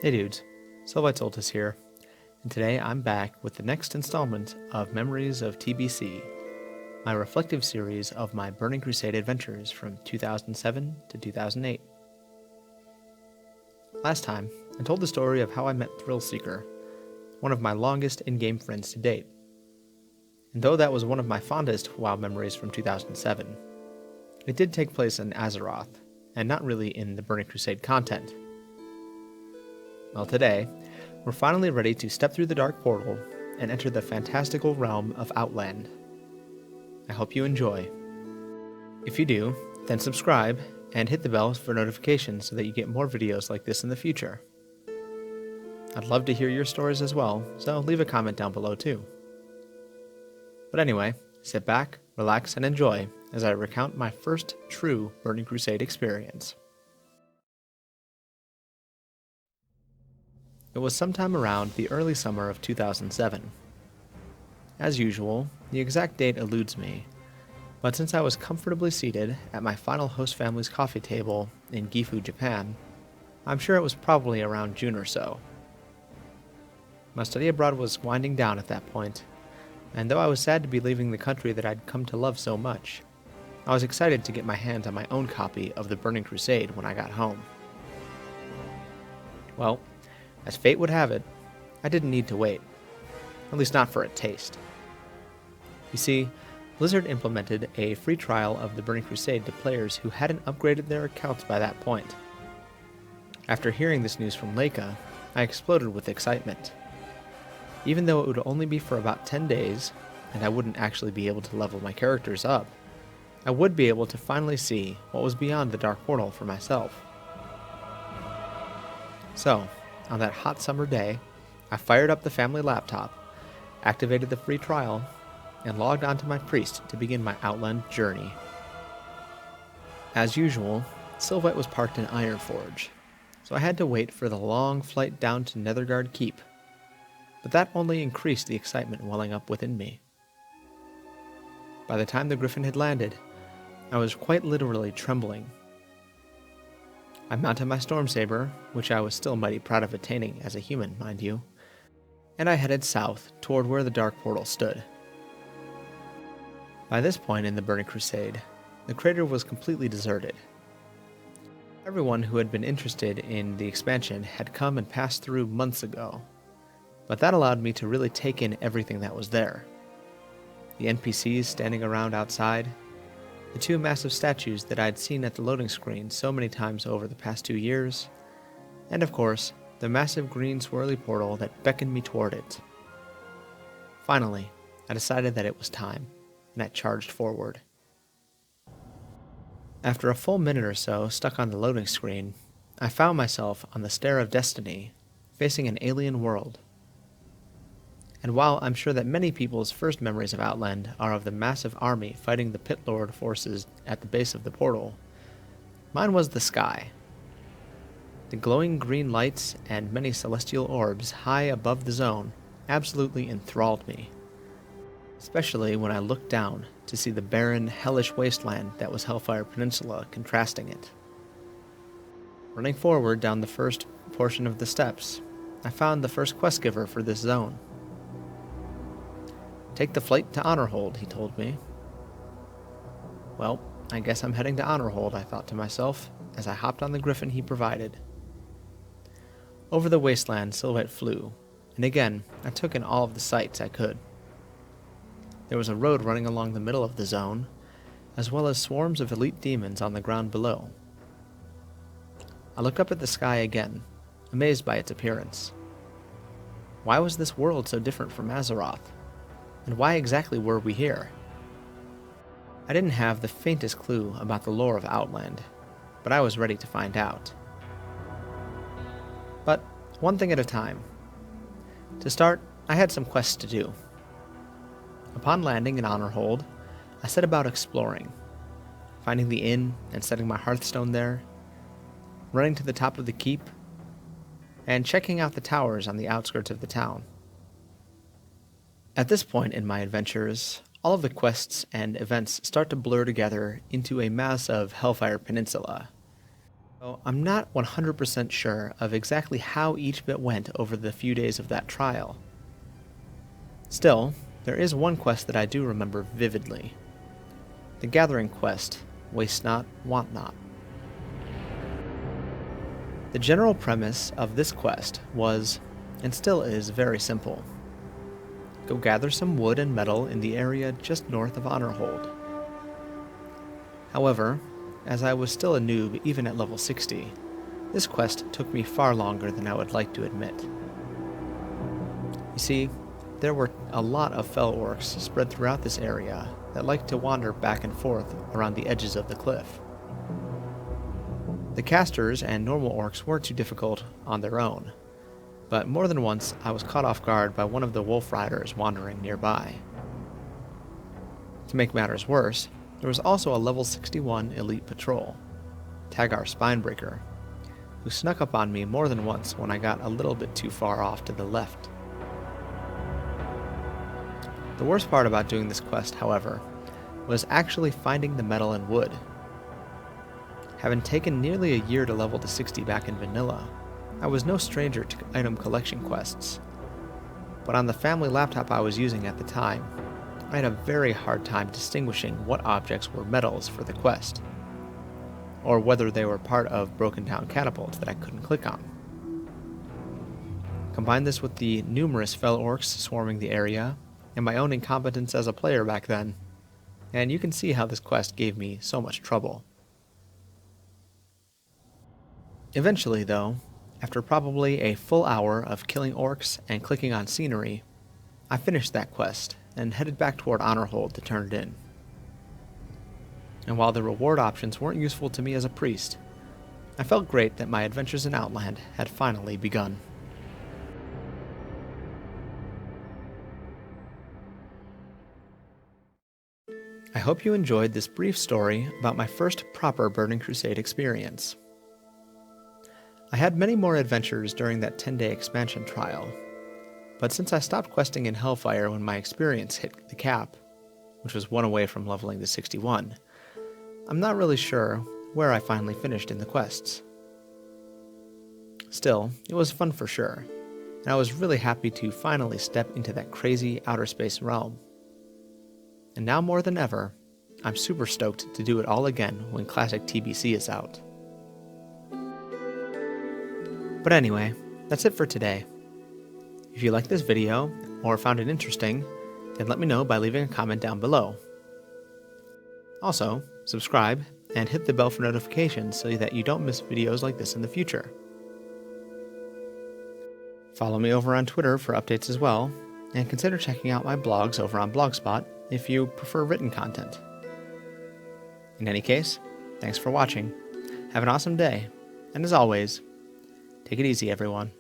Hey dudes, Silvite Soltis here, and today I'm back with the next installment of Memories of TBC, my reflective series of my Burning Crusade adventures from 2007 to 2008. Last time, I told the story of how I met Thrillseeker, one of my longest in-game friends to date. And though that was one of my fondest WoW memories from 2007, it did take place in Azeroth, and not really in the Burning Crusade content. Well, today, we're finally ready to step through the dark portal and enter the fantastical realm of Outland. I hope you enjoy. If you do, then subscribe and hit the bell for notifications so that you get more videos like this in the future. I'd love to hear your stories as well, so leave a comment down below too. But anyway, sit back, relax, and enjoy as I recount my first true Burning Crusade experience. It was sometime around the early summer of 2007. As usual, the exact date eludes me, but since I was comfortably seated at my final host family's coffee table in Gifu, Japan, I'm sure it was probably around June or so. My study abroad was winding down at that point, and though I was sad to be leaving the country that I'd come to love so much, I was excited to get my hands on my own copy of the Burning Crusade when I got home. Well, as fate would have it, I didn't need to wait, at least not for a taste. You see, Blizzard implemented a free trial of the Burning Crusade to players who hadn't upgraded their accounts by that point. After hearing this news from Leica, I exploded with excitement. Even though it would only be for about 10 days, and I wouldn't actually be able to level my characters up, I would be able to finally see what was beyond the Dark Portal for myself. So, on that hot summer day, I fired up the family laptop, activated the free trial, and logged onto my priest to begin my Outland journey. As usual, Silvite was parked in Ironforge, so I had to wait for the long flight down to Netherguard Keep, but that only increased the excitement welling up within me. By the time the Griffin had landed, I was quite literally trembling. I mounted my Stormsaber, which I was still mighty proud of attaining as a human, mind you, and I headed south toward where the Dark Portal stood. By this point in the Burning Crusade, the crater was completely deserted. Everyone who had been interested in the expansion had come and passed through months ago, but that allowed me to really take in everything that was there. The NPCs standing around outside, the two massive statues that I'd seen at the loading screen so many times over the past 2 years, and of course, the massive green swirly portal that beckoned me toward it. Finally, I decided that it was time, and I charged forward. After a full minute or so stuck on the loading screen, I found myself on the Stair of Destiny, facing an alien world. And while I'm sure that many people's first memories of Outland are of the massive army fighting the Pit Lord forces at the base of the portal, mine was the sky. The glowing green lights and many celestial orbs high above the zone absolutely enthralled me, especially when I looked down to see the barren, hellish wasteland that was Hellfire Peninsula contrasting it. Running forward down the first portion of the steps, I found the first quest giver for this zone. "Take the flight to Honorhold," he told me. Well, I guess I'm heading to Honorhold, I thought to myself, as I hopped on the Griffin he provided. Over the wasteland, Silhouette flew, and again, I took in all of the sights I could. There was a road running along the middle of the zone, as well as swarms of elite demons on the ground below. I looked up at the sky again, amazed by its appearance. Why was this world so different from Azeroth? And why exactly were we here? I didn't have the faintest clue about the lore of Outland, but I was ready to find out. But one thing at a time. To start, I had some quests to do. Upon landing in Honorhold, I set about exploring, finding the inn and setting my hearthstone there, running to the top of the keep, and checking out the towers on the outskirts of the town. At this point in my adventures, all of the quests and events start to blur together into a mass of Hellfire Peninsula. So I'm not 100% sure of exactly how each bit went over the few days of that trial. Still, there is one quest that I do remember vividly. The Gathering quest, Waste Not, Want Not. The general premise of this quest was, and still is, very simple. Go gather some wood and metal in the area just north of Honorhold. However, as I was still a noob even at level 60, this quest took me far longer than I would like to admit. You see, there were a lot of fell orcs spread throughout this area that liked to wander back and forth around the edges of the cliff. The casters and normal orcs weren't too difficult on their own, but more than once I was caught off guard by one of the wolf riders wandering nearby. To make matters worse, there was also a level 61 elite patrol, Tagar Spinebreaker, who snuck up on me more than once when I got a little bit too far off to the left. The worst part about doing this quest, however, was actually finding the metal and wood. Having taken nearly a year to level to 60 back in vanilla, I was no stranger to item collection quests. But on the family laptop I was using at the time, I had a very hard time distinguishing what objects were metals for the quest, or whether they were part of broken down catapults that I couldn't click on. Combine this with the numerous fell orcs swarming the area, and my own incompetence as a player back then, and you can see how this quest gave me so much trouble. Eventually, though, after probably a full hour of killing orcs and clicking on scenery, I finished that quest and headed back toward Honorhold to turn it in. And while the reward options weren't useful to me as a priest, I felt great that my adventures in Outland had finally begun. I hope you enjoyed this brief story about my first proper Burning Crusade experience. I had many more adventures during that 10-day expansion trial, but since I stopped questing in Hellfire when my experience hit the cap, which was one away from leveling to 61, I'm not really sure where I finally finished in the quests. Still, it was fun for sure, and I was really happy to finally step into that crazy outer space realm. And now more than ever, I'm super stoked to do it all again when Classic TBC is out. But anyway, that's it for today. If you liked this video, or found it interesting, then let me know by leaving a comment down below. Also, subscribe and hit the bell for notifications so that you don't miss videos like this in the future. Follow me over on Twitter for updates as well, and consider checking out my blogs over on Blogspot if you prefer written content. In any case, thanks for watching, have an awesome day, and as always, take it easy, everyone.